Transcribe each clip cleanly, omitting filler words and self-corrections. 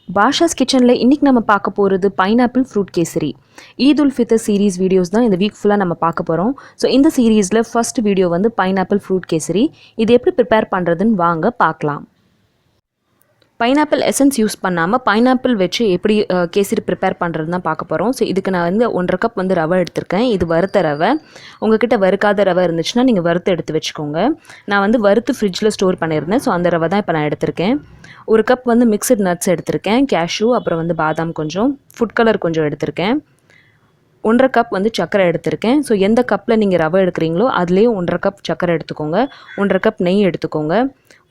பாஷாஸ் கிச்சனில் இன்றைக்கி நம்ம பார்க்க போகிறது pineapple fruit kesari. Eid ul Fitr series videos தான் இந்த வீக் ஃபுல்லாக நம்ம பார்க்க போகிறோம். ஸோ இந்த சீரீஸில் ஃபர்ஸ்ட் வீடியோ வந்து பைனாப்பிள் ஃப்ரூட் கேசரி. இது எப்படி ப்ரிப்பேர் பண்ணுறதுன்னு வாங்க பார்க்கலாம். பைனாப்பிள் எசன்ஸ் யூஸ் பண்ணாமல் பைனாப்பிள் வச்சு எப்படி கேசரி ப்ரிப்பேர் பண்ணுறது தான் பார்க்க போகிறோம். ஸோ இதுக்கு நான் வந்து 1.5 கப் வந்து ரவை எடுத்திருக்கேன். இது வறுத்த ரவை. உங்கள்கிட்ட வறுக்காத ரவை இருந்துச்சுன்னா நீங்கள் வறுத்து எடுத்து வச்சுக்கோங்க. நான் வந்து வறுத்து ஃப்ரிட்ஜில் ஸ்டோர் பண்ணியிருந்தேன். ஸோ அந்த ரவை தான் இப்போ நான் எடுத்திருக்கேன். 1 கப் வந்து மிக்சட் நட்ஸ் எடுத்திருக்கேன். கேஷ்யூ, அப்புறம் வந்து பாதாம் கொஞ்சம், ஃபுட் கலர் கொஞ்சம் எடுத்திருக்கேன். 1.5 கப் வந்து சர்க்கரை எடுத்திருக்கேன். ஸோ எந்த கப்பில் நீங்கள் ரவை எடுக்கிறீங்களோ அதுலேயே 1.5 கப் சர்க்கரை எடுத்துக்கோங்க. 1.5 கப் நெய் எடுத்துக்கோங்க.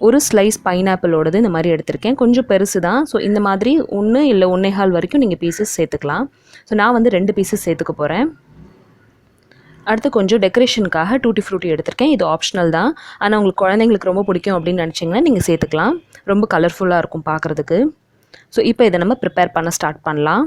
ஒரு ஸ்லைஸ் பைனாப்பிளோடது இந்த மாதிரி எடுத்திருக்கேன். கொஞ்சம் பெருசு தான். ஸோ இந்த மாதிரி 1 இல்லை 1.25 வரைக்கும் நீங்கள் பீசஸ் சேர்த்துக்கலாம். ஸோ நான் வந்து 2 பீசஸ் சேர்த்துக்க போகிறேன். அடுத்து கொஞ்சம் டெக்கரேஷனுக்காக டூட்டி ஃப்ரூட்டி எடுத்திருக்கேன். இது ஆப்ஷனல் தான். ஆனால் உங்களுக்கு குழந்தைங்களுக்கு ரொம்ப பிடிக்கும் அப்படின்னு நினச்சிங்கன்னா நீங்கள் சேர்த்துக்கலாம். ரொம்ப கலர்ஃபுல்லாக இருக்கும் பார்க்குறதுக்கு. ஸோ இப்போ இதை நம்ம ப்ரிப்பேர் பண்ண ஸ்டார்ட் பண்ணலாம்.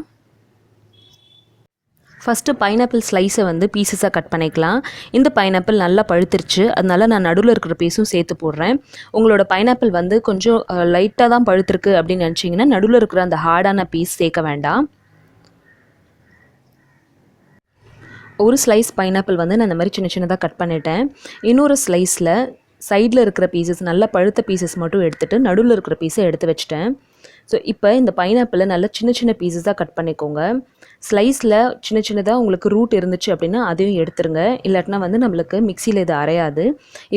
ஃபஸ்ட்டு பைனாப்பிள் ஸ்லைஸை வந்து பீசஸாக கட் பண்ணிக்கலாம். இந்த பைனாப்பிள் நல்லா பழுத்திருச்சு, அதனால நான் நடுவில் இருக்கிற பீஸும் சேர்த்து போடுறேன். உங்களோட பைனாப்பிள் வந்து கொஞ்சம் லைட்டாக தான் பழுத்திருக்கு அப்படின்னு நினச்சிங்கன்னா நடுவில் இருக்கிற அந்த ஹார்டான பீஸ் சேர்க்க வேண்டாம். ஒரு ஸ்லைஸ் பைனாப்பிள் வந்து நான் இந்த மாதிரி சின்ன சின்னதாக கட் பண்ணிட்டேன். இன்னொரு ஸ்லைஸில் சைடில் இருக்கிற பீசஸ் நல்லா பழுத்த பீசஸ் மட்டும் எடுத்துகிட்டு நடுவில் இருக்கிற பீஸை எடுத்து வச்சுட்டேன். ஸோ இப்போ இந்த பைனாப்பிளை நல்லா சின்ன சின்ன பீசஸாக கட் பண்ணிக்கோங்க. ஸ்லைஸில் சின்ன சின்னதாக உங்களுக்கு ரூட் இருந்துச்சு அப்படின்னா அதையும் எடுத்துருங்க. இல்லாட்டினா வந்து நம்மளுக்கு மிக்சியில் இது அரையாது.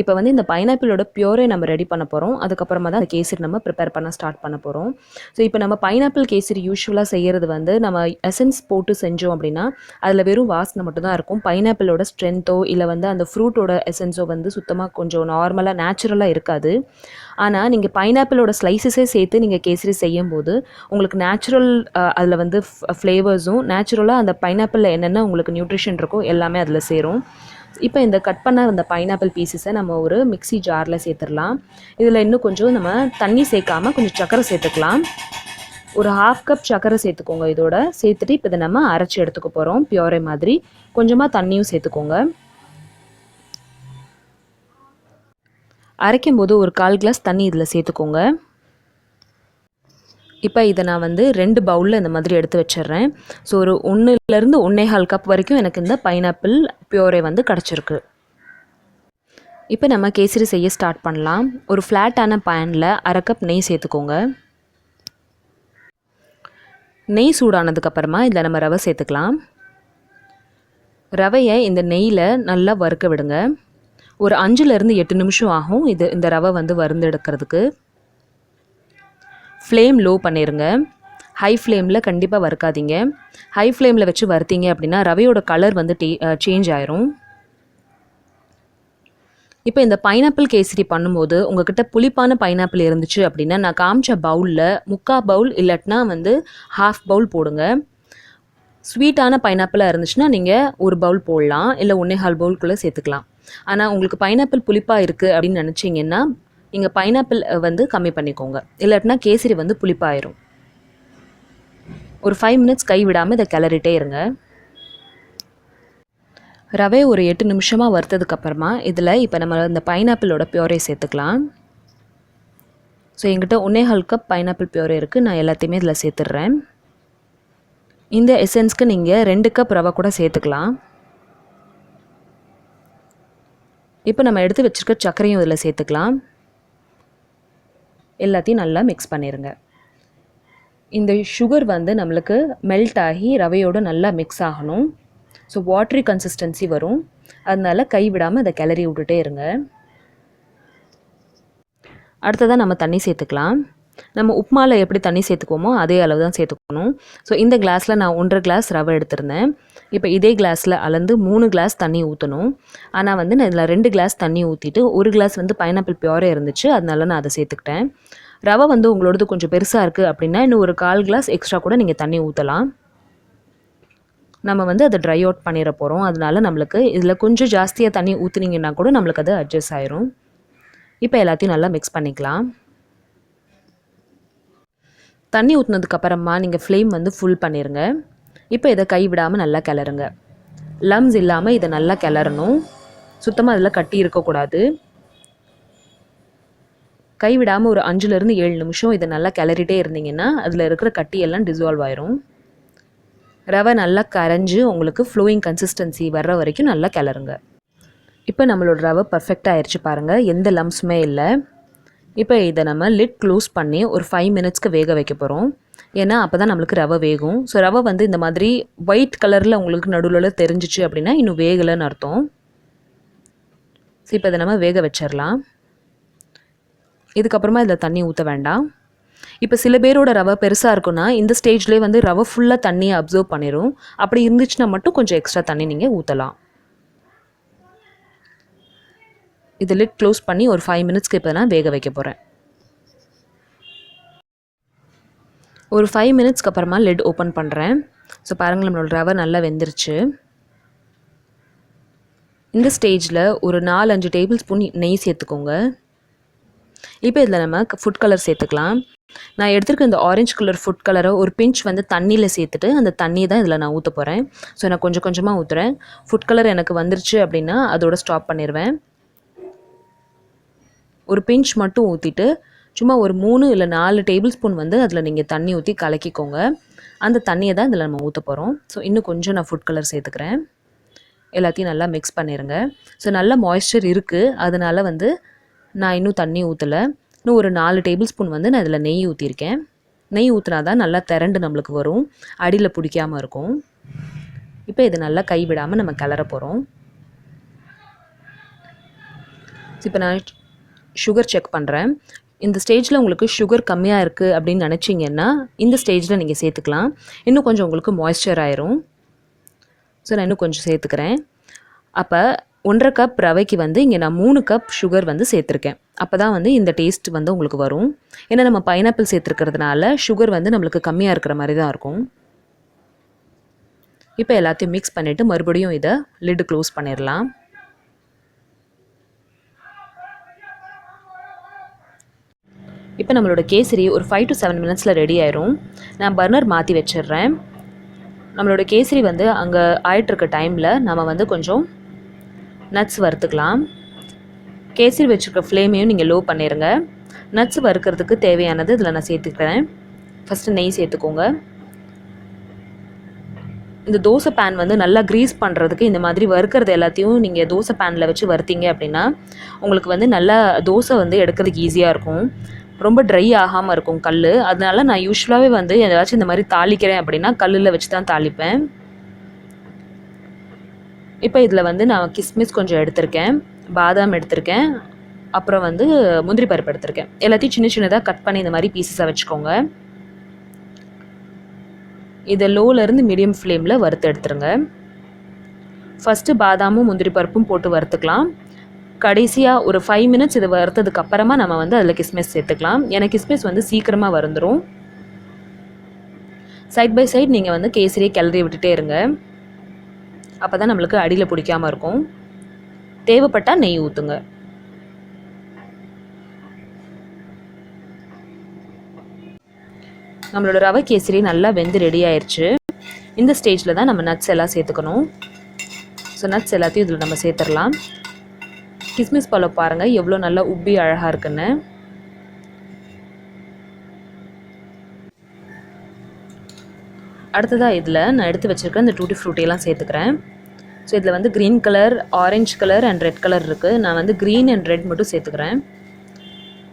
இப்போ வந்து இந்த பைனாப்பிளோட பியூரே நம்ம ரெடி பண்ண போகிறோம். அதுக்கப்புறமா தான் அந்த கேசரி நம்ம ப்ரிப்பேர் பண்ண ஸ்டார்ட் பண்ண போகிறோம். ஸோ இப்போ நம்ம பைனாப்பிள் கேசரி யூஸ்வலாக செய்கிறது வந்து நம்ம எசன்ஸ் போட்டு செஞ்சோம் அப்படின்னா அதில் வெறும் வாசனை மட்டும்தான் இருக்கும். பைனாப்பிளோட ஸ்ட்ரென்த்தோ இல்லை வந்து அந்த ஃப்ரூட்டோட எசன்ஸோ வந்து சுத்தமாக கொஞ்சம் நார்மலாக நேச்சுரலாக இருக்காது. ஆனால் நீங்கள் பைனாப்பிளோட ஸ்லைசஸே சேர்த்து நீங்கள் கேசரி செய்யும்போது உங்களுக்கு நேச்சுரல் அதில் வந்து ஃப்ளேவர்ஸும் நேச்சுரலாக அந்த பைனாப்பிளில் என்னென்ன உங்களுக்கு நியூட்ரிஷன் இருக்கோ எல்லாமே அதில் சேரும். இப்போ இந்த கட் பண்ண அந்த பைனாப்பிள் பீசஸை நம்ம ஒரு மிக்ஸி ஜாரில் சேர்த்துடலாம். இதில் இன்னும் கொஞ்சம் நம்ம தண்ணி சேர்க்காமல் கொஞ்சம் சர்க்கரை சேர்த்துக்கலாம். ஒரு 1/2 கப் சர்க்கரை சேர்த்துக்கோங்க. இதோட சேர்த்துட்டு இப்போ இதை நம்ம அரைச்சி எடுத்துக்க போகிறோம். பியூரே மாதிரி கொஞ்சமாக தண்ணியும் சேர்த்துக்கோங்க. அரைக்கும் போது ஒரு 1/4 கிளாஸ் தண்ணி இதில் சேர்த்துக்கோங்க. இப்போ இதை நான் வந்து 2 பவுலில் இந்த மாதிரி எடுத்து வச்சிடுறேன். ஸோ ஒரு 1லேருந்து 1.25 கப் வரைக்கும் எனக்கு இந்த பைனாப்பிள் பியூரே வந்து கிடச்சிருக்கு. இப்போ நம்ம கேசரி செய்ய ஸ்டார்ட் பண்ணலாம். ஒரு ஃப்ளாட்டான பேனில் 1/2 கப் நெய் சேர்த்துக்கோங்க. நெய் சூடானதுக்கப்புறமா இதில் நம்ம ரவை சேர்த்துக்கலாம். ரவையை இந்த நெய்யில் நல்லா வறுக்க விடுங்க. ஒரு 5லேருந்து 8 நிமிஷம் ஆகும் இந்த ரவை வந்து வறுந்தெடுக்கிறதுக்கு. ஃப்ளேம் லோ பண்ணிடுங்க. ஹை ஃப்ளேமில் கண்டிப்பாக வறுக்காதீங்க. ஹை ஃப்ளேமில் வச்சு வறுத்தீங்க அப்படின்னா ரவையோட கலர் வந்து சேஞ்ச் ஆயிரும். இப்போ இந்த பைனாப்பிள் கேசரி பண்ணும்போது உங்கள்கிட்ட புளிப்பான பைனாப்பிள் இருந்துச்சு அப்படின்னா நான் காமிச்ச பவுலில் 3/4 பவுல் இல்லாட்டினா வந்து 1/2 பவுல் போடுங்க. ஸ்வீட்டான பைனாப்பிளாக இருந்துச்சுன்னா நீங்கள் 1 பவுல் போடலாம், இல்லை 1.25 பவுலுக்குள்ளே சேர்த்துக்கலாம். ஆனால் உங்களுக்கு பைனாப்பிள் புளிப்பாக இருக்குது அப்படின்னு நினச்சிங்கன்னா நீங்கள் பைனாப்பிள் வந்து கம்மி பண்ணிக்கோங்க. இல்லாட்டினா கேசரி வந்து புளிப்பாயிரும். ஒரு 5 மினிட்ஸ் கை விடாமல் இதை கிளறிட்டே இருங்க. ரவை ஒரு 8 நிமிஷமாக வறுத்ததுக்கப்புறமா இதில் இப்போ நம்ம இந்த பைனாப்பிளோட பியூரே சேர்த்துக்கலாம். ஸோ என்கிட்ட 1.25 கப் பைனாப்பிள் பியூரே இருக்குது. நான் எல்லாத்தையுமே இதில் சேர்த்துடுறேன். இந்த எசன்ஸ்க்கு நீங்கள் 2 கப் ரவை கூட சேர்த்துக்கலாம். இப்போ நம்ம எடுத்து வச்சுருக்க சர்க்கரையும் இதில் சேர்த்துக்கலாம். எல்லாத்தையும் நல்லா மிக்ஸ் பண்ணிடுங்க. இந்த சுகர் வந்து நம்மளுக்கு மெல்ட் ஆகி ரவையோடு நல்லா மிக்ஸ் ஆகணும். ஸோ வாட்டரி கன்சிஸ்டன்சி வரும். அதனால கை விடாமல் அதை கிளறி விட்டுட்டே இருங்க. அடுத்ததாக நம்ம தண்ணி சேர்த்துக்கலாம். நம்ம உப்புமாவில் எப்படி தண்ணி சேர்த்துக்குவோமோ அதே அளவு தான் சேர்த்துக்கணும். ஸோ இந்த கிளாஸில் நான் 1.5 கிளாஸ் ரவை எடுத்திருந்தேன். இப்போ இதே கிளாஸில் அளந்து 3 கிளாஸ் தண்ணி ஊற்றணும். ஆனால் வந்து நான் இதில் 2 கிளாஸ் தண்ணி ஊற்றிட்டு 1 கிளாஸ் வந்து பைனாப்பிள் பியூரே இருந்துச்சு, அதனால நான் அதை சேர்த்துக்கிட்டேன். ரவை வந்து உங்களோடது கொஞ்சம் பெருசாக இருக்குது அப்படின்னா இன்னும் ஒரு 1/4 கிளாஸ் எக்ஸ்ட்ரா கூட நீங்கள் தண்ணி ஊற்றலாம். நம்ம வந்து அதை ட்ரை அவுட் பண்ணிட போகிறோம். அதனால நம்மளுக்கு இதில் கொஞ்சம் ஜாஸ்தியாக தண்ணி ஊற்றுனீங்கன்னா கூட நம்மளுக்கு அது அட்ஜஸ்ட் ஆயிரும். இப்போ எல்லாத்தையும் நல்லா மிக்ஸ் பண்ணிக்கலாம். தண்ணி ஊற்றினதுக்கப்புறமா நீங்கள் ஃப்ளேம் வந்து ஃபுல் பண்ணிடுங்க. இப்போ இதை கை விடாமல் நல்லா கிளறுங்க. லம்ஸ் இல்லாமல் இதை நல்லா கிளறணும். சுத்தமாக இதில் கட்டி இருக்கக்கூடாது. கைவிடாமல் ஒரு 5லேருந்து 7 நிமிஷம் இதை நல்லா கிளறிட்டே இருந்தீங்கன்னா அதில் இருக்கிற கட்டியெல்லாம் டிசால்வ் ஆயிரும். ரவை நல்லா கரைஞ்சி உங்களுக்கு ஃப்ளோயிங் கன்சிஸ்டன்சி வர்ற வரைக்கும் நல்லா கிளறுங்க. இப்போ நம்மளோட ரவை பர்ஃபெக்டாக ஆயிடுச்சு பாருங்கள், எந்த லம்ஸுமே இல்லை. இப்போ இதை நம்ம லிட் க்ளோஸ் பண்ணி ஒரு 5 மினிட்ஸ்க்கு வேக வைக்க போகிறோம். ஏன்னா அப்போ தான் நம்மளுக்கு ரவை வேகும். ஸோ ரவை வந்து இந்த மாதிரி ஒயிட் கலரில் உங்களுக்கு நடுவில் தெரிஞ்சிச்சு அப்படின்னா இன்னும் வேகலைன்னு அர்த்தம். ஸோ இப்போ இதை நம்ம வேக வச்சிடலாம். இதுக்கப்புறமா இதில் தண்ணி ஊற்ற வேண்டாம். இப்போ சில பேரோட ரவை பெருசாக இருக்குன்னா இந்த ஸ்டேஜ்லேயே வந்து ரவை ஃபுல்லாக தண்ணியை அப்சர்வ் பண்ணிடும். அப்படி இருந்துச்சுன்னா மட்டும் கொஞ்சம் எக்ஸ்ட்ரா தண்ணி நீங்கள் ஊற்றலாம். இது லிட் க்ளோஸ் பண்ணி ஒரு 5 மினிட்ஸ்க்கு இப்போ நான் வேக வைக்க போகிறேன். ஒரு 5 மினிட்ஸ்க்கு அப்புறமா லிட் ஓப்பன் பண்ணுறேன். ஸோ பாருங்கள், நம்மளோட ரவை நல்லா வெந்துருச்சு. இந்த ஸ்டேஜில் ஒரு 4-5 டேபிள் ஸ்பூன் நெய் சேர்த்துக்கோங்க. இப்போ இதில் நம்ம ஃபுட் கலர் சேர்த்துக்கலாம். நான் எடுத்துருக்க இந்த ஆரஞ்சு கலர் ஃபுட் கலரை ஒரு பிஞ்ச் வந்து தண்ணியில் சேர்த்துட்டு அந்த தண்ணியை தான் இதில் நான் ஊற்ற போகிறேன். ஸோ நான் கொஞ்சம் கொஞ்சமாக ஊற்றுறேன். ஃபுட் கலர் எனக்கு வந்துருச்சு அப்படின்னா அதோட ஸ்டாப் பண்ணிடுவேன். ஒரு பிஞ்ச் மட்டும் ஊற்றிட்டு சும்மா ஒரு 3 இல்லை 4 டேபிள் ஸ்பூன் வந்து அதில் நீங்கள் தண்ணி ஊற்றி கலக்கிக்கோங்க. அந்த தண்ணியை தான் இதில் நம்ம ஊற்ற போகிறோம். ஸோ இன்னும் கொஞ்சம் நான் ஃபுட் கலர் சேர்த்துக்கிறேன். எல்லாத்தையும் நல்லா மிக்ஸ் பண்ணிடுங்க. ஸோ நல்ல மாய்ஸ்சர் இருக்குது, அதனால் வந்து நான் இன்னும் தண்ணி ஊற்றலை. இன்னும் ஒரு 4 டேபிள் ஸ்பூன் வந்து நான் இதில் நெய் ஊற்றிருக்கேன். நெய் ஊற்றினா தான் நல்லா திரண்டு நம்மளுக்கு வரும், அடியில் பிடிக்காமல் இருக்கும். இப்போ இது நல்லா கைவிடாமல் நம்ம கிளற போகிறோம். இப்போ நான் சுகர் செக் பண்ணுறேன். இந்த ஸ்டேஜில் உங்களுக்கு சுகர் கம்மியாக இருக்குது அப்படின்னு நினச்சிங்கன்னா இந்த ஸ்டேஜில் நீங்கள் சேர்த்துக்கலாம். இன்னும் கொஞ்சம் உங்களுக்கு மாய்ஸ்சர் ஆயிரும். ஸோ நான் இன்னும் கொஞ்சம் சேர்த்துக்கிறேன். அப்போ 1.5 கப் ரவைக்கு வந்து இங்கே நான் 3 கப் சுகர் வந்து சேர்த்துருக்கேன். அப்போ தான் வந்து இந்த டேஸ்ட் வந்து உங்களுக்கு வரும். ஏன்னா நம்ம பைனாப்பிள் சேர்த்துருக்கிறதுனால சுகர் வந்து நம்மளுக்கு கம்மியாக இருக்கிற மாதிரி தான் இருக்கும். இப்போ எல்லாத்தையும் மிக்ஸ் பண்ணிவிட்டு மறுபடியும் இதை லிட் க்ளோஸ் பண்ணிடலாம். இப்போ நம்மளோட கேசரி ஒரு 5 to 7 மினிட்ஸில் ரெடி ஆயிரும். நான் பர்னர் மாற்றி வச்சிடுறேன். நம்மளோட கேசரி வந்து அங்கே ஆயிட்டுருக்க டைமில் நம்ம வந்து கொஞ்சம் நட்ஸ் வறுத்துக்கலாம். கேசரி வச்சுருக்க ஃப்ளேமையும் நீங்கள் லோ பண்ணிடுங்க. நட்ஸ் வறுக்கிறதுக்கு தேவையானது இதில் நான் சேர்த்துக்கிறேன். ஃபஸ்ட்டு நெய் சேர்த்துக்கோங்க. இந்த தோசை பேன் வந்து நல்லா க்ரீஸ் பண்ணுறதுக்கு இந்த மாதிரி வறுக்கிறது எல்லாத்தையும் நீங்கள் தோசை பேனில் வச்சு வறுத்தீங்க அப்படின்னா உங்களுக்கு வந்து நல்லா தோசை வந்து எடுக்கிறதுக்கு ஈஸியாக இருக்கும். ரொம்ப ட்ரை ஆகாமல் இருக்கும் கல். அதனால நான் யூஸ்வலாகவே வந்து ஏதாச்சும் இந்த மாதிரி தாளிக்கிறேன் அப்படின்னா கல்லில் வச்சு தான் தாளிப்பேன். இப்போ இதில் வந்து நான் கிஸ்மிஸ் கொஞ்சம் எடுத்திருக்கேன், பாதாம் எடுத்திருக்கேன், அப்புறம் வந்து முந்திரி பருப்பு எடுத்திருக்கேன். எல்லாத்தையும் சின்ன சின்னதாக கட் பண்ணி இந்த மாதிரி பீசஸாக வச்சுக்கோங்க. இதை லோலேருந்து மீடியம் ஃப்ளேமில் வறுத்து எடுத்துருங்க. ஃபஸ்ட்டு பாதாமும் முந்திரி பருப்பும் போட்டு வறுத்துக்கலாம். கடைசியாக ஒரு 5 மினிட்ஸ் இது வறுத்ததுக்கு அப்புறமா நம்ம வந்து அதில் கிஸ்மிஸ் சேர்த்துக்கலாம். ஏன்னா கிஸ்மிஸ் வந்து சீக்கிரமாக வறுந்துடும். சைட் பை சைட் நீங்கள் வந்து கேசரியை கிளறி விட்டுட்டே இருங்க. அப்போ தான் நம்மளுக்கு அடியில் பிடிக்காமல் இருக்கும். தேவைப்பட்டால் நெய் ஊற்றுங்க. நம்மளோட ரவை கேசரி நல்லா வெந்து ரெடி ஆயிடுச்சு. இந்த ஸ்டேஜில் தான் நம்ம நட்ஸ் எல்லாம் சேர்த்துக்கணும். ஸோ நட்ஸ் எல்லாத்தையும் இதில் நம்ம சேர்த்துடலாம். கிஸ்மிஸ் பழம் பாருங்கள் எவ்வளோ நல்லா உப்பி அழகாக இருக்குன்னு. அடுத்ததாக இதில் நான் எடுத்து வச்சுருக்கேன் இந்த டூட்டி ஃப்ரூட்டியெல்லாம் சேர்த்துக்கிறேன். ஸோ இதில் வந்து green colour, orange colour and red colour இருக்குது. நான் வந்து க்ரீன் அண்ட் ரெட் மட்டும் சேர்த்துக்கிறேன்.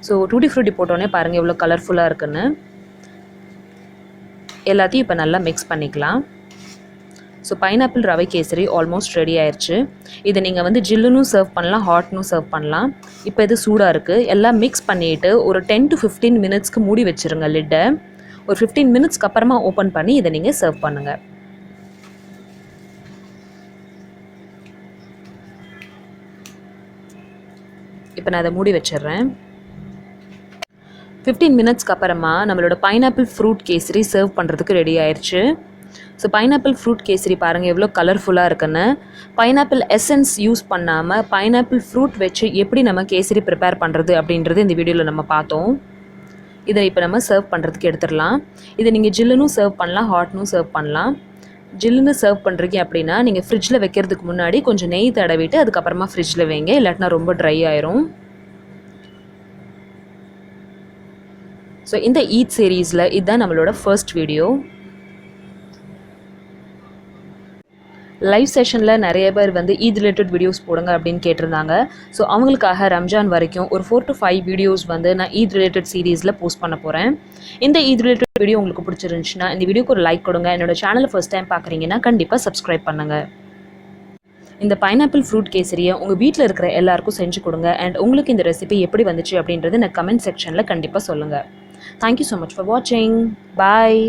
ஸோ டூட்டி ஃப்ரூட்டி போட்டோன்னே பாருங்கள் எவ்வளோ கலர்ஃபுல்லாக இருக்குன்னு. எல்லாத்தையும் இப்போ நல்லா மிக்ஸ் பண்ணிக்கலாம். ஸோ பைனாப்பிள் ரவை கேசரி ஆல்மோஸ்ட் ரெடி ஆயிடுச்சு. இதை நீங்கள் வந்து ஜில்லுனும் சர்வ் பண்ணலாம், ஹாட்னும் சர்வ் பண்ணலாம். இப்போ இது சூடாக இருக்குது. எல்லாம் மிக்ஸ் பண்ணிவிட்டு ஒரு 10 to 15 மினிட்ஸ்க்கு மூடி வச்சுருங்க லிட்டை. ஒரு 15 மினிட்ஸ்க்கு அப்புறமா ஓப்பன் பண்ணி இதை நீங்கள் சர்வ் பண்ணுங்கள். இப்போ நான் அதை மூடி வச்சிடுறேன். 15 மினிட்ஸ்க்கு அப்புறமா நம்மளோட பைனாப்பிள் ஃப்ரூட் கேசரி சர்வ் பண்ணுறதுக்கு ரெடி ஆயிடுச்சு. ஸோ பைனாப்பிள் ஃப்ரூட் கேசரி பாருங்கள் எவ்வளோ கலர்ஃபுல்லாக இருக்குன்னு. பைனாப்பிள் எசன்ஸ் யூஸ் பண்ணாமல் பைனாப்பிள் ஃப்ரூட் வச்சு எப்படி நம்ம கேசரி ப்ரிப்பேர் பண்ணுறது அப்படின்றது இந்த வீடியோவில் நம்ம பார்த்தோம். இதை இப்போ நம்ம சர்வ் பண்ணுறதுக்கு எடுத்துடலாம். இதை நீங்கள் ஜில்லுனும் சர்வ் பண்ணலாம், ஹாட்னும் சர்வ் பண்ணலாம். ஜில்லுன்னு சர்வ் பண்ணுறீங்க அப்படின்னா நீங்கள் ஃப்ரிட்ஜில் வைக்கிறதுக்கு முன்னாடி கொஞ்சம் நெய் தடவிட்டு அதுக்கப்புறமா ஃப்ரிட்ஜில் வைங்க, இல்லாட்டினா ரொம்ப ட்ரை ஆயிரும். ஸோ இந்த ஈத் சீரீஸில் இதுதான் நம்மளோட ஃபர்ஸ்ட் வீடியோ. லைவ் செஷனில் நிறைய பேர் வந்து ஈத் ரிலேட்டட் வீடியோஸ் போடுங்க அப்படின்னு கேட்டிருந்தாங்க. ஸோ அவங்களுக்காக ரம்ஜான் வரைக்கும் ஒரு 4 to 5 வீடியோஸ் வந்து நான் ஈத் ரிலேட்டட் சீரீஸில் போஸ்ட் பண்ண போகிறேன். இந்த ஈத் ரிலேட்டட் வீடியோ உங்களுக்கு பிடிச்சிருந்துச்சுன்னா இந்த வீடியோக்கு ஒரு லைக் கொடுங்க. என்னோட சேனலை ஃபர்ஸ்ட் டைம் பார்க்குறீங்கன்னா கண்டிப்பாக சப்ஸ்கிரைப் பண்ணுங்கள். இந்த பைனாப்பிள் ஃப்ரூட் கேசரியை உங்கள் வீட்டில் இருக்கிற எல்லாருக்கும் செஞ்சு கொடுங்க. அண்ட் உங்களுக்கு இந்த ரெசிபி எப்படி வந்துச்சு அப்படின்றது நான் கமெண்ட் செக்ஷனில் கண்டிப்பாக சொல்லுங்கள். தேங்க்யூ ஸோ மச் ஃபார் வாட்சிங். பாய்.